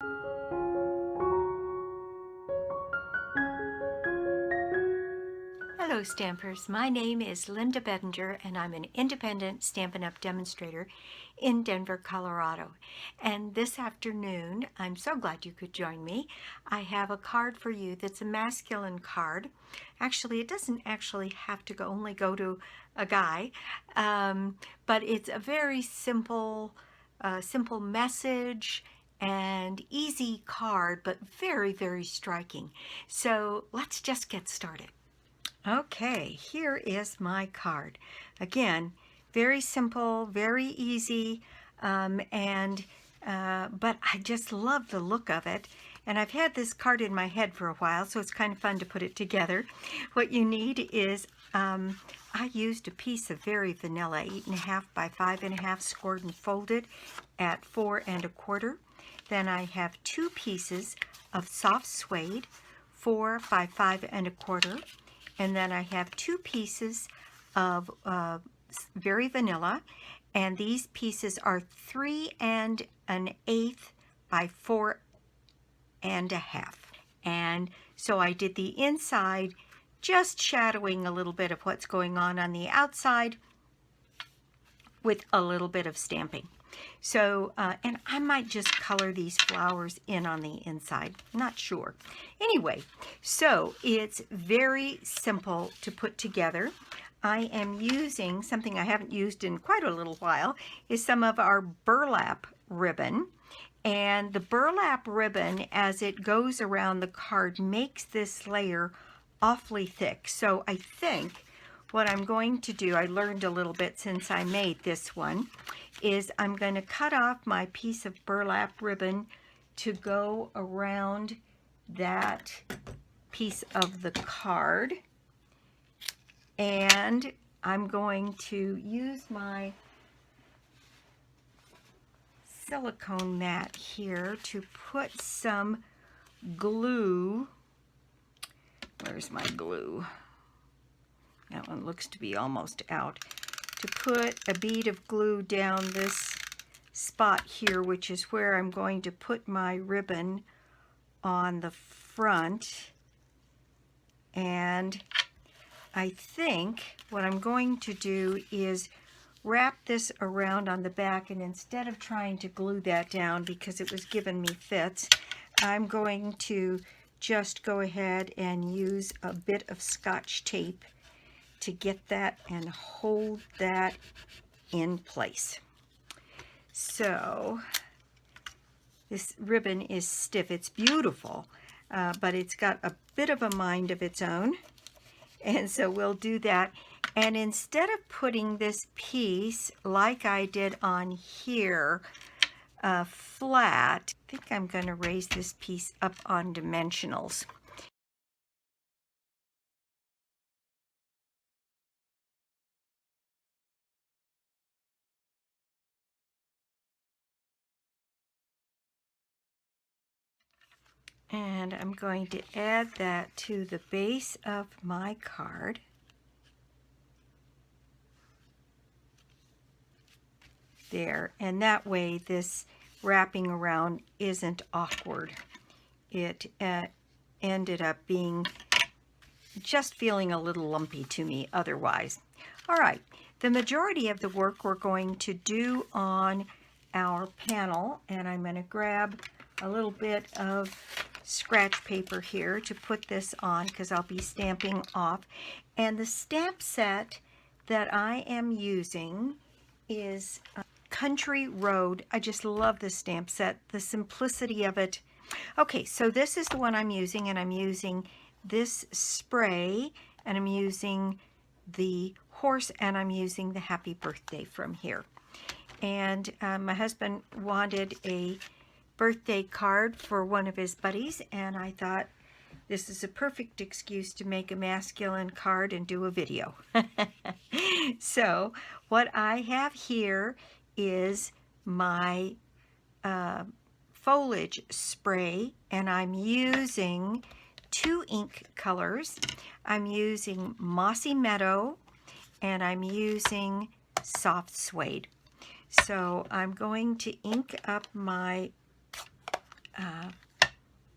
Hello Stampers, my name is Linda Bedinger and I'm an independent Stampin' Up! Demonstrator in Denver, Colorado. And this afternoon, I'm so glad you could join me. I have a card for you that's a masculine card. Actually, it doesn't actually have to only go to a guy, but it's a very simple message and easy card, but very, very striking. So let's just get started. Okay, here is my card. Again, very simple, very easy, but I just love the look of it. And I've had this card in my head for a while, so it's kind of fun to put it together. What you need is, I used a piece of very vanilla 8.5 by 5.5 scored and folded at 4 1/4. Then I have 2 pieces of soft suede, 4 by 5 1/4. And then I have 2 pieces of very vanilla, and these pieces are 3 1/8 by 4 1/2. And so I did the inside, just shadowing a little bit of what's going on the outside with a little bit of stamping. So, and I might just color these flowers in on the inside, not sure. Anyway, so it's very simple to put together. I am using something I haven't used in quite a little while, is some of our burlap ribbon. And the burlap ribbon, as it goes around the card, makes this layer awfully thick. So I think what I'm going to do, I learned a little bit since I made this one, is I'm going to cut off my piece of burlap ribbon to go around that piece of the card. And I'm going to use my silicone mat here to put some glue. Where's my glue? That one looks to be almost out. To put a bead of glue down this spot here, which is where I'm going to put my ribbon on the front. And I think what I'm going to do is wrap this around on the back, and instead of trying to glue that down because it was giving me fits, I'm going to just go ahead and use a bit of Scotch tape to get that and hold that in place. So this ribbon is stiff. It's beautiful, but it's got a bit of a mind of its own. And so we'll do that. And instead of putting this piece like I did on here flat, I think I'm going to raise this piece up on dimensionals. And I'm going to add that to the base of my card. There, and that way this wrapping around isn't awkward. It ended up being just feeling a little lumpy to me otherwise. All right, the majority of the work we're going to do on our panel, and I'm going to grab a little bit of scratch paper here to put this on because I'll be stamping off. And the stamp set that I am using is Country Road. I just love this stamp set, the simplicity of it. Okay, so this is the one I'm using, and I'm using this spray, and I'm using the horse, and I'm using the happy birthday from here. And my husband wanted a birthday card for one of his buddies, and I thought this is a perfect excuse to make a masculine card and do a video. So what I have here is my foliage spray, and I'm using 2 ink colors. I'm using Mossy Meadow, and I'm using Soft Suede. So I'm going to ink up my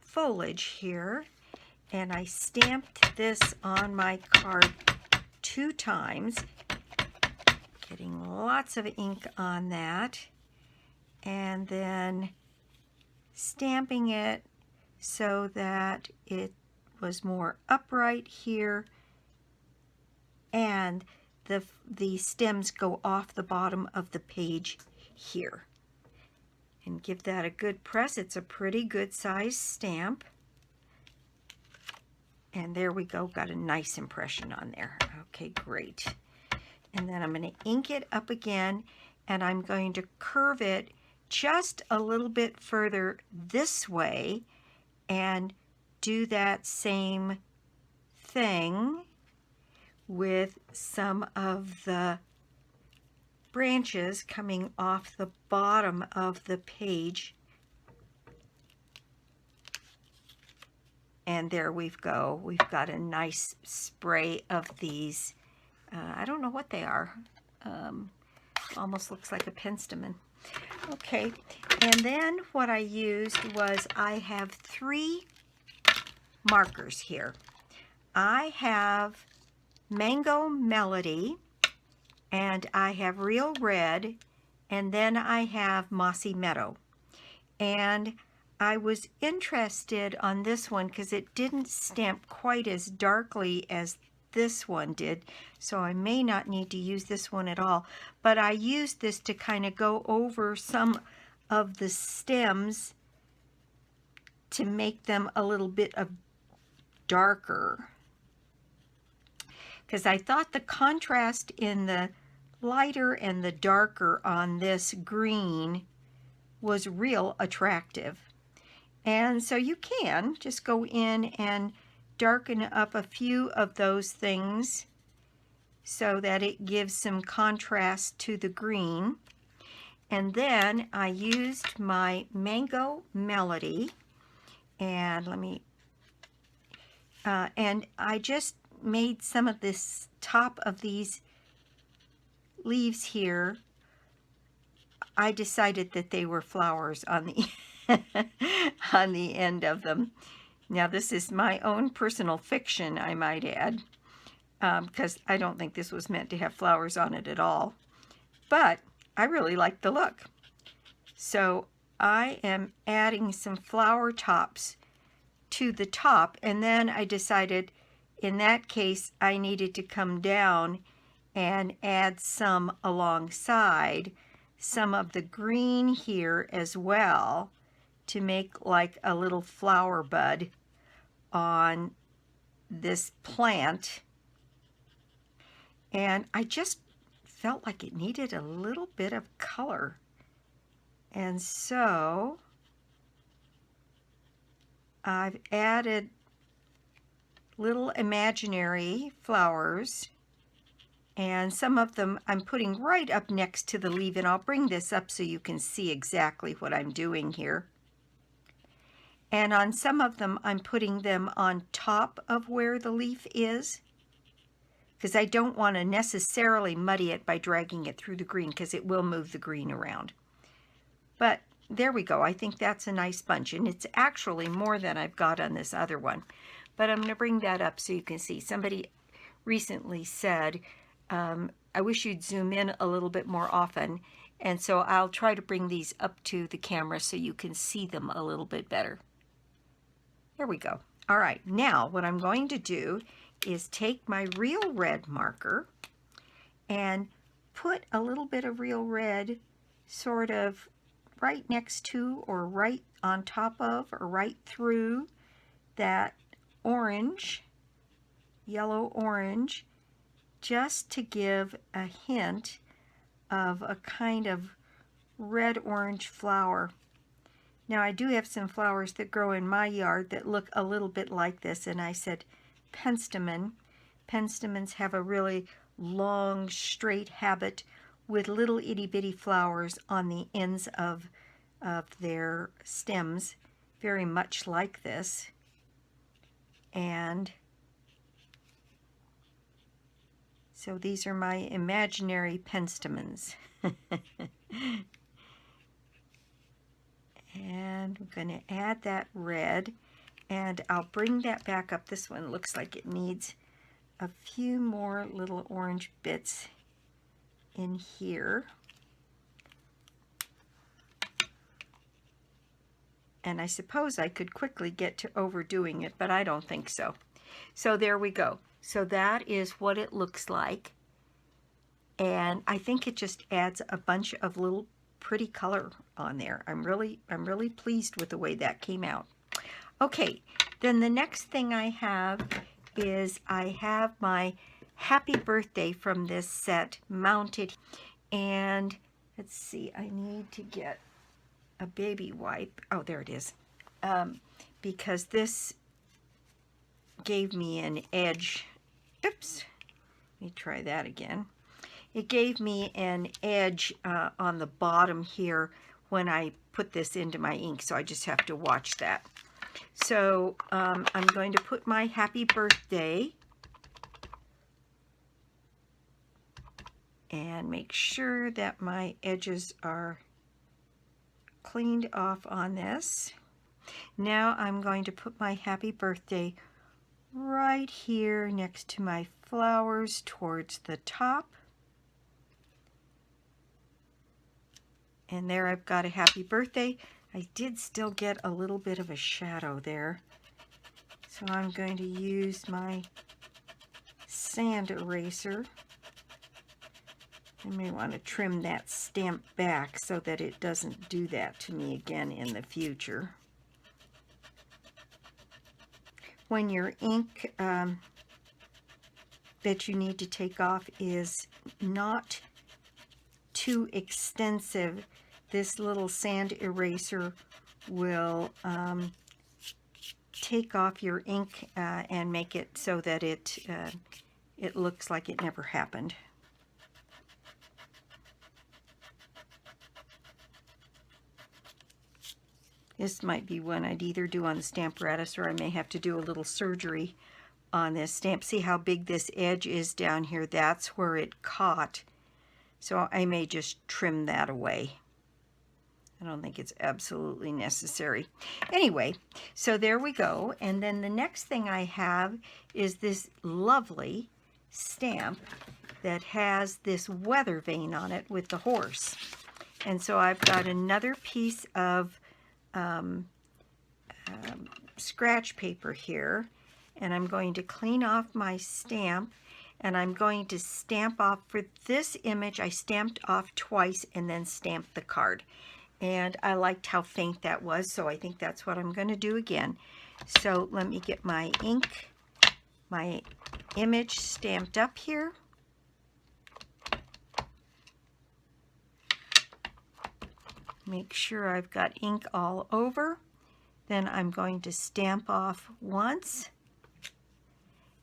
foliage here, and I stamped this on my card 2 times, getting lots of ink on that, and then stamping it so that it was more upright here, and the stems go off the bottom of the page here. And give that a good press. It's a pretty good size stamp. And there we go, got a nice impression on there. Okay, great. And then I'm going to ink it up again, and I'm going to curve it just a little bit further this way and do that same thing with some of the branches coming off the bottom of the page. And there we go. We've got a nice spray of these. I don't know what they are. Almost looks like a penstemon. Okay, and then what I used was I have 3 markers here. I have Mango Melody, and I have Real Red, and then I have Mossy Meadow. And I was interested on this one because it didn't stamp quite as darkly as this one did, so I may not need to use this one at all. But I used this to kind of go over some of the stems to make them a little bit of darker, because I thought the contrast in the lighter and the darker on this green was real attractive. And so you can just go in and darken up a few of those things so that it gives some contrast to the green. And then I used my Mango Melody, and and I just made some of this top of these leaves here. I decided that they were flowers on the on the end of them. Now this is my own personal fiction, I might add, because I don't think this was meant to have flowers on it at all. But I really like the look. So I am adding some flower tops to the top, and then I decided in that case I needed to come down and add some alongside some of the green here as well to make like a little flower bud on this plant. And I just felt like it needed a little bit of color. And so I've added little imaginary flowers, and some of them I'm putting right up next to the leaf, and I'll bring this up so you can see exactly what I'm doing here. And on some of them I'm putting them on top of where the leaf is, because I don't want to necessarily muddy it by dragging it through the green, because it will move the green around. But there we go. I think that's a nice bunch, and it's actually more than I've got on this other one. But I'm going to bring that up so you can see. Somebody recently said, I wish you'd zoom in a little bit more often. And so I'll try to bring these up to the camera so you can see them a little bit better. There we go. All right, now what I'm going to do is take my Real Red marker and put a little bit of Real Red sort of right next to, or right on top of, or right through that orange, yellow orange, just to give a hint of a kind of red-orange flower. Now I do have some flowers that grow in my yard that look a little bit like this, and I said penstemon. Penstemons have a really long, straight habit with little itty-bitty flowers on the ends of their stems, very much like this. And so these are my imaginary penstemons. And I'm going to add that red, and I'll bring that back up. This one looks like it needs a few more little orange bits in here. And I suppose I could quickly get to overdoing it, but I don't think so. So there we go. So that is what it looks like. And I think it just adds a bunch of little pretty color on there. I'm really pleased with the way that came out. Okay, then the next thing I have is I have my happy birthday from this set mounted. And let's see, I need to get a baby wipe. Oh, there it is. Because this gave me an edge. Oops. Let me try that again. It gave me an edge on the bottom here when I put this into my ink, so I just have to watch that. So I'm going to put my happy birthday and make sure that my edges are cleaned off on this. Now I'm going to put my happy birthday right here next to my flowers towards the top. And there I've got a happy birthday. I did still get a little bit of a shadow there. So I'm going to use my sand eraser. I may want to trim that stamp back so that it doesn't do that to me again in the future. When your ink that you need to take off is not too extensive, this little sand eraser will take off your ink and make it so that it looks like it never happened. This might be one I'd either do on the Stamparatus, or I may have to do a little surgery on this stamp. See how big this edge is down here? That's where it caught. So I may just trim that away. I don't think it's absolutely necessary. Anyway, so there we go. And then the next thing I have is this lovely stamp that has this weather vane on it with the horse. And so I've got another piece of scratch paper here, and I'm going to clean off my stamp, and I'm going to stamp off for this image. I stamped off twice and then stamped the card, and I liked how faint that was, so I think that's what I'm going to do again. So let me get my ink, my image stamped up here. Make sure I've got ink all over. Then I'm going to stamp off once,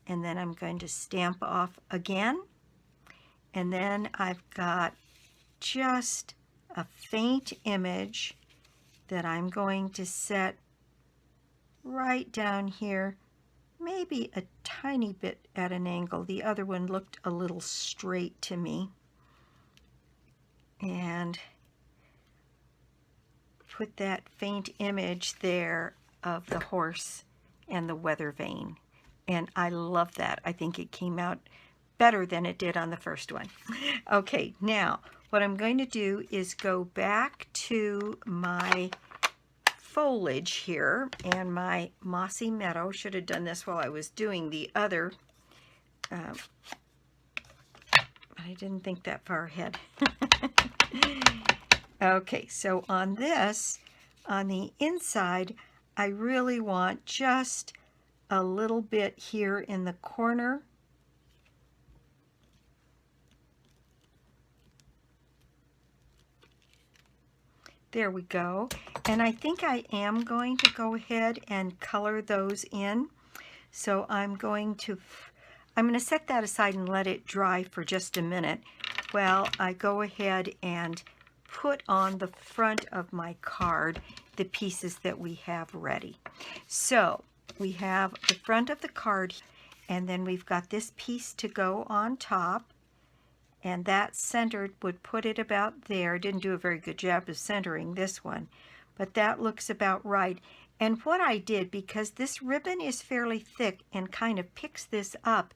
and then I'm going to stamp off again, and then I've got just a faint image that I'm going to set right down here, maybe a tiny bit at an angle. The other one looked a little straight to me. And put that faint image there of the horse and the weather vane. And I love that. I think it came out better than it did on the first one. Okay, now what I'm going to do is go back to my foliage here and my mossy meadow. Should have done this while I was doing the other. I didn't think that far ahead. Okay, so on this, on the inside, I really want just a little bit here in the corner. There we go. And I think I am going to go ahead and color those in. So I'm going to set that aside and let it dry for just a minute while I go ahead and put on the front of my card the pieces that we have ready. So we have the front of the card, and then we've got this piece to go on top, and that centered would put it about there. Didn't do a very good job of centering this one, but that looks about right. And what I did, because this ribbon is fairly thick and kind of picks this up,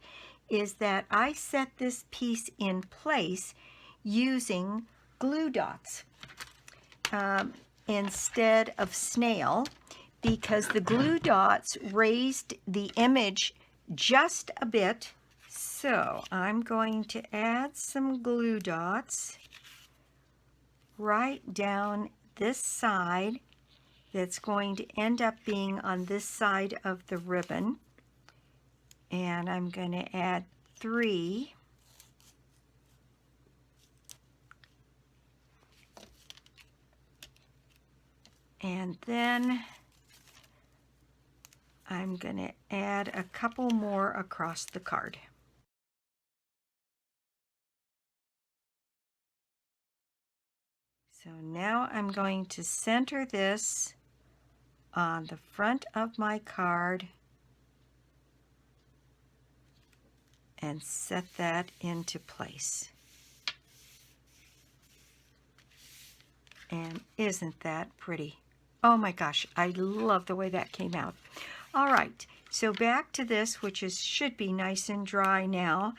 is that I set this piece in place using glue dots instead of snail, because the glue dots raised the image just a bit. So I'm going to add some glue dots right down this side. That's going to end up being on this side of the ribbon. And I'm going to add 3. And then I'm going to add a couple more across the card. So now I'm going to center this on the front of my card and set that into place. And isn't that pretty? Oh my gosh, I love the way that came out. All right, so back to this, which should be nice and dry now.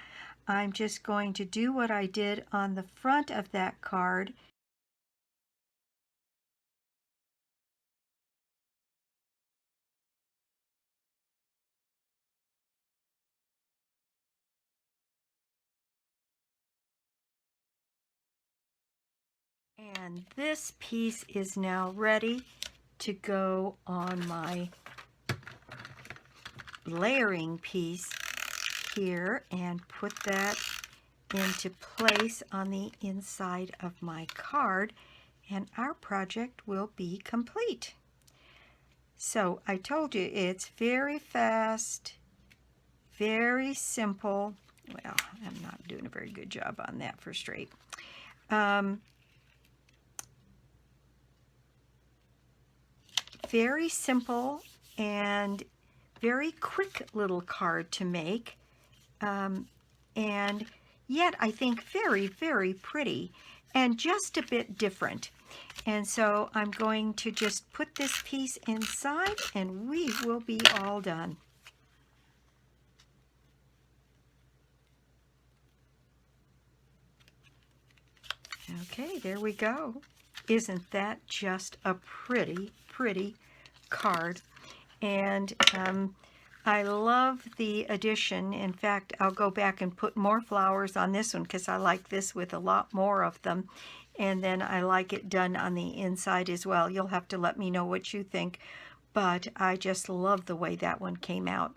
I'm just going to do what I did on the front of that card. And this piece is now ready to go on my layering piece here and put that into place on the inside of my card, and our project will be complete. So I told you it's very fast, very simple. Well, I'm not doing a very good job on that for straight. Very simple and very quick little card to make, and yet I think very, very pretty and just a bit different. And so I'm going to just put this piece inside and we will be all done. Okay, there we go. Isn't that just a pretty, pretty card? And I love the addition. In fact, I'll go back and put more flowers on this one because I like this with a lot more of them. And then I like it done on the inside as well. You'll have to let me know what you think. But I just love the way that one came out.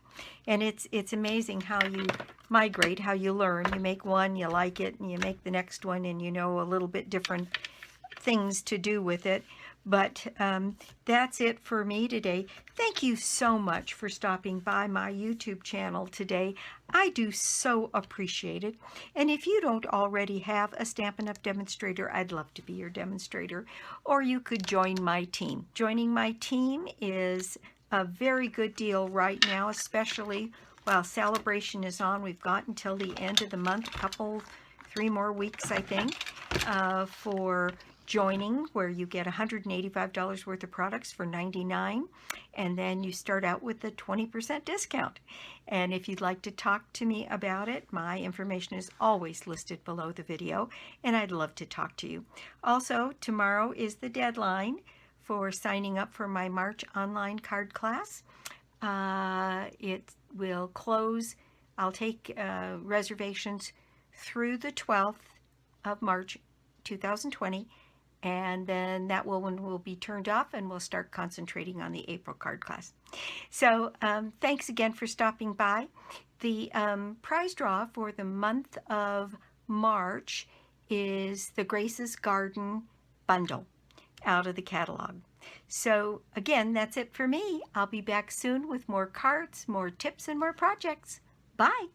And it's amazing how you migrate, how you learn. You make one, you like it, and you make the next one, and you know a little bit different things to do with it. But that's it for me today. Thank you so much for stopping by my YouTube channel today. I do so appreciate it. And if you don't already have a Stampin' Up! Demonstrator, I'd love to be your demonstrator. Or you could join my team. Joining my team is a very good deal right now, especially while celebration is on. We've got until the end of the month, 3 more weeks, I think, for joining, where you get $185 worth of products for $99, and then you start out with a 20% discount. And if you'd like to talk to me about it, my information is always listed below the video, and I'd love to talk to you. Also, tomorrow is the deadline for signing up for my March online card class. It will close. I'll take reservations through the 12th of March 2020, and then that one will be turned off and we'll start concentrating on the April card class. So thanks again for stopping by. The prize draw for the month of March is the Grace's Garden bundle out of the catalog. So again, that's it for me. I'll be back soon with more cards, more tips, and more projects. Bye!